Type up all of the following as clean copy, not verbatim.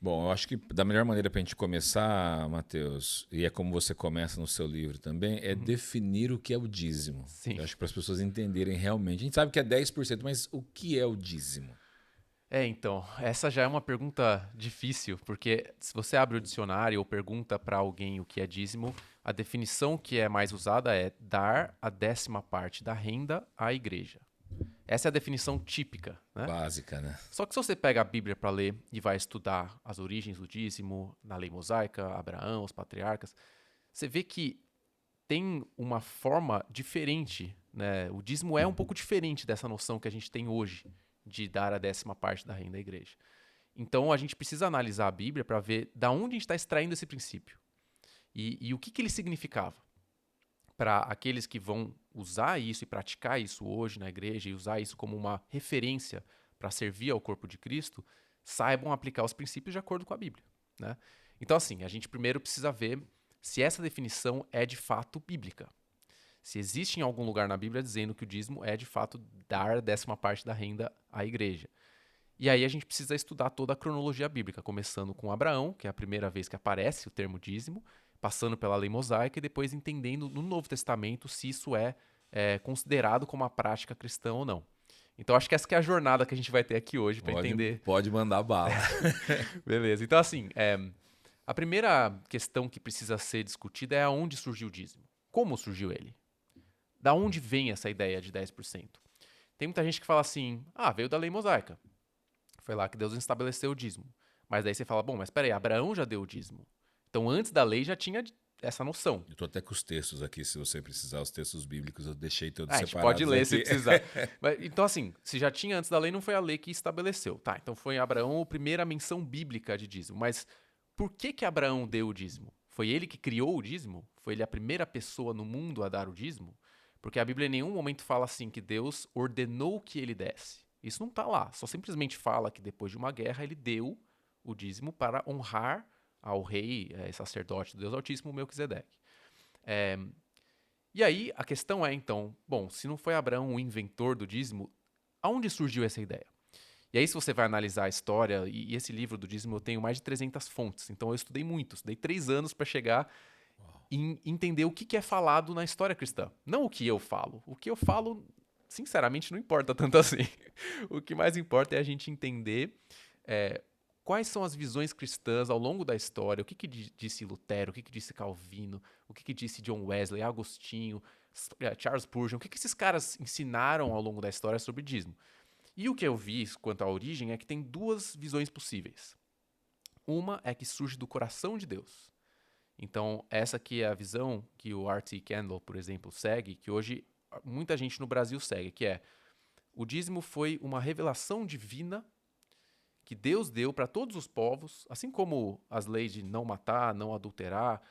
Bom, eu acho que da melhor maneira para a gente começar, Matheus, e é como você começa no seu livro também, é Uhum. definir o que é o dízimo. Sim. Eu acho que para as pessoas entenderem realmente. A gente sabe que é 10%, mas o que é o dízimo? Então, essa já é uma pergunta difícil, porque se você abre o dicionário ou pergunta para alguém o que é dízimo, a definição que é mais usada é dar a 10ª parte da renda à igreja. Essa é a definição típica, né? Básica, né? Só que se você pega a Bíblia para ler e vai estudar as origens do dízimo, na lei mosaica, Abraão, os patriarcas, você vê que tem uma forma diferente, né? O dízimo é um pouco diferente dessa noção que a gente tem hoje de dar a 10ª parte da renda à igreja. Então a gente precisa analisar a Bíblia para ver da onde a gente está extraindo esse princípio e o que ele significava para aqueles que vão usar isso e praticar isso hoje na igreja e usar isso como uma referência para servir ao corpo de Cristo, saibam aplicar os princípios de acordo com a Bíblia, né? Então assim, a gente primeiro precisa ver se essa definição é de fato bíblica. Se existe em algum lugar na Bíblia dizendo que o dízimo é de fato dar a 10ª parte da renda à igreja. E aí a gente precisa estudar toda a cronologia bíblica, começando com Abraão, que é a primeira vez que aparece o termo dízimo, passando pela lei mosaica e depois entendendo no Novo Testamento se isso é considerado como uma prática cristã ou não. Então acho que essa que é a jornada que a gente vai ter aqui hoje para Pode, entender. pode mandar bala. Beleza. Então assim, a primeira questão que precisa ser discutida é aonde surgiu o dízimo. Como surgiu ele? Da onde vem essa ideia de 10%? Tem muita gente que fala assim: ah, veio da lei mosaica. Foi lá que Deus estabeleceu o dízimo. Mas daí você fala: bom, mas peraí, Abraão já deu o dízimo. Então antes da lei já tinha essa noção. Eu tô até com os textos aqui, se você precisar, os textos bíblicos, eu deixei todos Ah, a gente pode separados ler se aqui. precisar. Então, assim, se já tinha antes da lei, não foi a lei que estabeleceu. Tá, então foi Abraão a primeira menção bíblica de dízimo. Mas por que Abraão deu o dízimo? Foi ele que criou o dízimo? Foi ele a primeira pessoa no mundo a dar o dízimo? Porque a Bíblia em nenhum momento fala assim que Deus ordenou que ele desse. Isso não está lá. Só simplesmente fala que depois de uma guerra ele deu o dízimo para honrar ao rei sacerdote do Deus Altíssimo, Melquisedeque. É, e aí a questão é então, bom, se não foi Abraão o inventor do dízimo, aonde surgiu essa ideia? E aí se você vai analisar a história, e esse livro do dízimo eu tenho mais de 300 fontes, então eu estudei muito, estudei 3 anos para chegar em entender o que é falado na história cristã. Não o que eu falo. O que eu falo, sinceramente, não importa tanto assim. O que mais importa é a gente entender é, quais são as visões cristãs ao longo da história, o que disse Lutero, o que disse Calvino, o que disse John Wesley, Agostinho, Charles Spurgeon, o que esses caras ensinaram ao longo da história sobre dízimo. E o que eu vi quanto à origem é que tem duas visões possíveis. Uma é que surge do coração de Deus. Então, essa aqui é a visão que o R.T. Kendall, por exemplo, segue, que hoje muita gente no Brasil segue, que é o dízimo foi uma revelação divina que Deus deu para todos os povos, assim como as leis de não matar, não adulterar,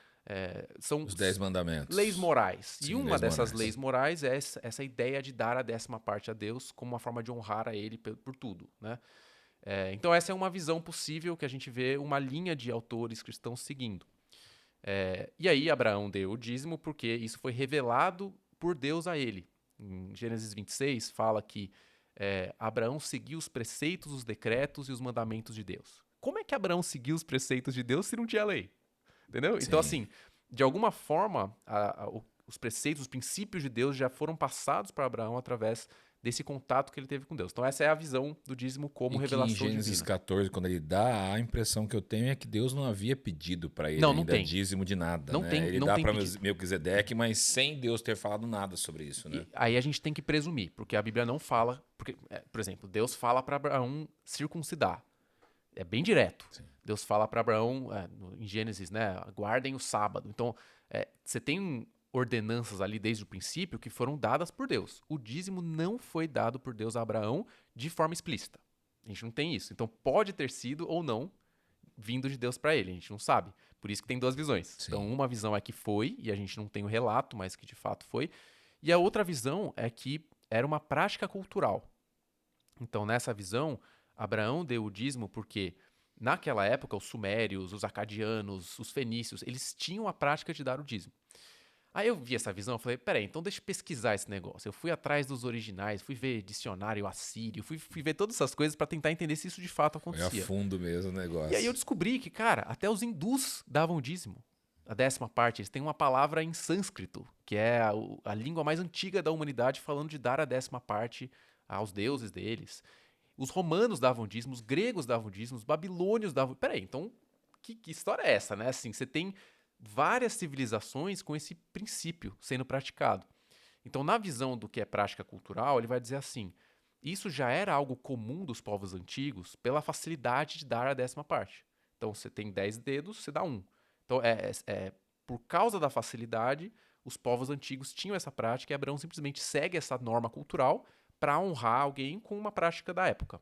são Os 10 leis mandamentos. morais. E Sim, uma 10 dessas morais. leis morais é essa ideia de dar a 10ª parte a Deus como uma forma de honrar a Ele por tudo, né? Então essa é uma visão possível que a gente vê uma linha de autores cristãos seguindo. E aí Abraão deu o dízimo porque isso foi revelado por Deus a ele. Em Gênesis 26 fala que Abraão seguiu os preceitos, os decretos e os mandamentos de Deus. Como é que Abraão seguiu os preceitos de Deus se não tinha lei? Entendeu? Então, Sim. assim, de alguma forma, os preceitos, os princípios de Deus já foram passados para Abraão através desse contato que ele teve com Deus. Então, essa é a visão do dízimo como E que em revelação Gênesis divina. 14, quando ele dá, a impressão que eu tenho é que Deus não havia pedido para ele Não, não ainda tem. dízimo de nada, Não né? tem, Ele não dá tem para pedido. Melquisedeque, mas sem Deus ter falado nada sobre isso, né? E aí a gente tem que presumir, porque a Bíblia não fala. Porque, por exemplo, Deus fala para Abraão circuncidar. É bem direto. Sim. Deus fala para Abraão, em Gênesis, né? Guardem o sábado. Então, você tem ordenanças ali desde o princípio que foram dadas por Deus. O dízimo não foi dado por Deus a Abraão de forma explícita. A gente não tem isso. Então, pode ter sido ou não vindo de Deus para ele. A gente não sabe. Por isso que tem duas visões. Então, Sim. uma visão é que foi, e a gente não tem o relato, mas que de fato foi. E a outra visão é que era uma prática cultural. Então, nessa visão, Abraão deu o dízimo porque, naquela época, os sumérios, os acadianos, os fenícios, eles tinham a prática de dar o dízimo. Aí eu vi essa visão, eu falei, peraí, então deixa eu pesquisar esse negócio. Eu fui atrás dos originais, fui ver dicionário assírio, fui ver todas essas coisas para tentar entender se isso de fato Foi a acontecia. fundo mesmo o E aí eu negócio. descobri que, cara, até os hindus davam dízimo. A 10ª parte, eles têm uma palavra em sânscrito, que é a língua mais antiga da humanidade, falando de dar a 10ª parte aos deuses deles. Os romanos davam dízimo, os gregos davam dízimo, os babilônios davam. Peraí, então, que história é essa, né? Assim, você tem várias civilizações com esse princípio sendo praticado. Então, na visão do que é prática cultural, ele vai dizer assim: isso já era algo comum dos povos antigos pela facilidade de dar a 10ª parte. Então, você tem 10 dedos, você dá um. Então, por causa da facilidade, os povos antigos tinham essa prática e Abraão simplesmente segue essa norma cultural para honrar alguém com uma prática da época.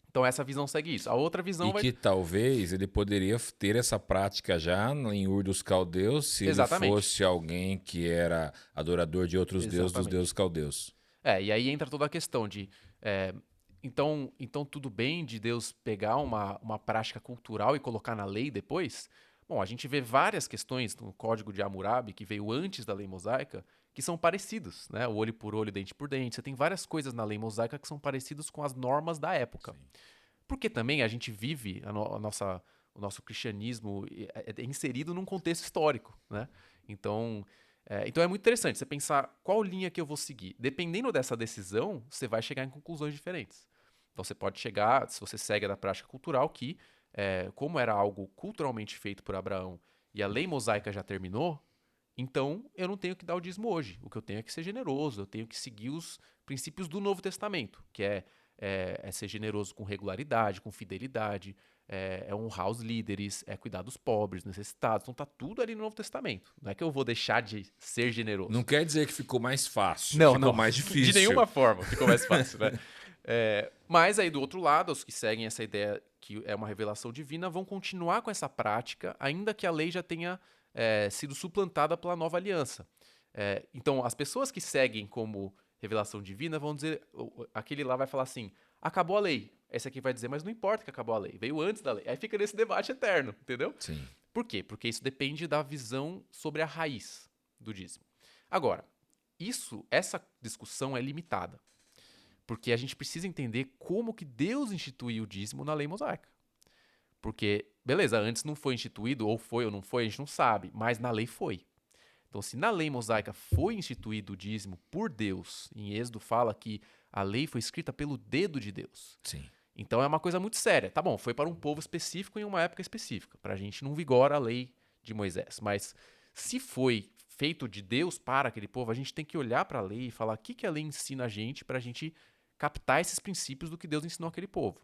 Então, essa visão segue isso. A outra visão E vai. que talvez ele poderia ter essa prática já em Ur dos Caldeus se ele Exatamente. fosse alguém que era adorador de outros deuses dos Exatamente. deuses caldeus. E aí entra toda a questão de. Então, tudo bem de Deus pegar uma prática cultural e colocar na lei depois? Bom, a gente vê várias questões no Código de Hammurabi, que veio antes da lei mosaica, que são parecidos, né? O olho por olho, dente por dente. Você tem várias coisas na lei mosaica que são parecidas com as normas da época. Sim. Porque também a gente vive o nosso cristianismo é inserido num contexto histórico, né? Então, então é muito interessante você pensar qual linha que eu vou seguir. Dependendo dessa decisão, você vai chegar em conclusões diferentes. Então você pode chegar, se você segue a da prática cultural, que como era algo culturalmente feito por Abraão e a lei mosaica já terminou, então eu não tenho que dar o dízimo hoje. O que eu tenho é que ser generoso, eu tenho que seguir os princípios do Novo Testamento, que é ser generoso com regularidade, com fidelidade, é honrar os líderes, é cuidar dos pobres, necessitados. Então tá tudo ali no Novo Testamento. Não é que eu vou deixar de ser Não generoso. quer dizer que ficou mais fácil, Não, ficou não. mais De difícil. nenhuma forma ficou mais fácil, né? Mas aí do outro lado, os que seguem essa ideia que é uma revelação divina vão continuar com essa prática, ainda que a lei já tenha sido suplantada pela nova aliança. Então, as pessoas que seguem como revelação divina vão dizer, aquele lá vai falar assim, acabou a lei. Esse aqui vai dizer, mas não importa que acabou a lei, veio antes da lei. Aí fica nesse debate eterno, entendeu? Sim. Por quê? Porque isso depende da visão sobre a raiz do dízimo. Agora, essa discussão é limitada, porque a gente precisa entender como que Deus instituiu o dízimo na lei mosaica. Porque, beleza, antes não foi instituído, ou foi ou não foi, a gente não sabe, mas na lei foi. Então, se na lei mosaica foi instituído o dízimo por Deus, em Êxodo fala que a lei foi escrita pelo dedo de Deus. Sim. Então é uma coisa muito séria. Tá bom, foi para um povo específico em uma época específica. Para a gente não vigora a lei de Moisés. Mas se foi feito de Deus para aquele povo, a gente tem que olhar para a lei e falar o que a lei ensina a gente para a gente captar esses princípios do que Deus ensinou aquele povo.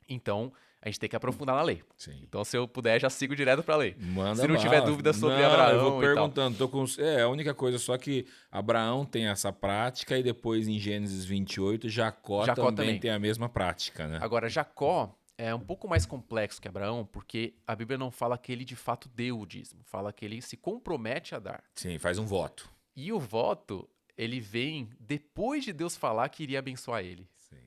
Então, a gente tem que aprofundar na lei. Sim. Então, se eu puder, já sigo direto para a lei. Manda Se não tiver bala. dúvida sobre Não, eu vou Abraão e tal. perguntando. É a única coisa só que Abraão tem essa prática e depois em Gênesis 28, Jacó também tem a mesma prática, né? Agora, Jacó é um pouco mais complexo que Abraão, porque a Bíblia não fala que ele de fato deu o dízimo. Fala que ele se compromete a dar. Sim, faz um voto. E o voto, ele vem depois de Deus falar que iria abençoar ele. Sim.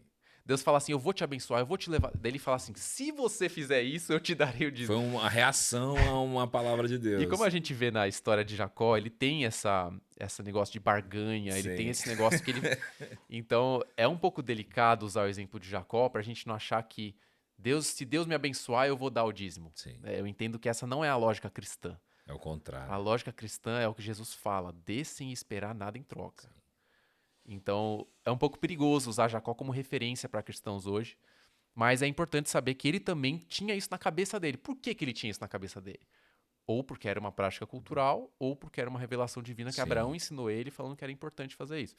Deus fala assim, eu vou te abençoar, eu vou te levar. Daí ele fala assim, se você fizer isso, eu te darei o dízimo. Foi uma reação a uma palavra de Deus. E como a gente vê na história de Jacó, ele tem esse negócio de barganha, ele Sim. tem esse negócio que ele... Então, é um pouco delicado usar o exemplo de Jacó pra gente não achar que se Deus me abençoar, eu vou dar o dízimo. Sim. Eu entendo que essa não é a lógica cristã. É o contrário. A lógica cristã é o que Jesus fala, dê sem esperar nada em troca. Sim. Então, é um pouco perigoso usar Jacó como referência para cristãos hoje, mas é importante saber que ele também tinha isso na cabeça dele. Por que ele tinha isso na cabeça dele? Ou porque era uma prática cultural, ou porque era uma revelação divina que Sim. Abraão ensinou ele, falando que era importante fazer isso.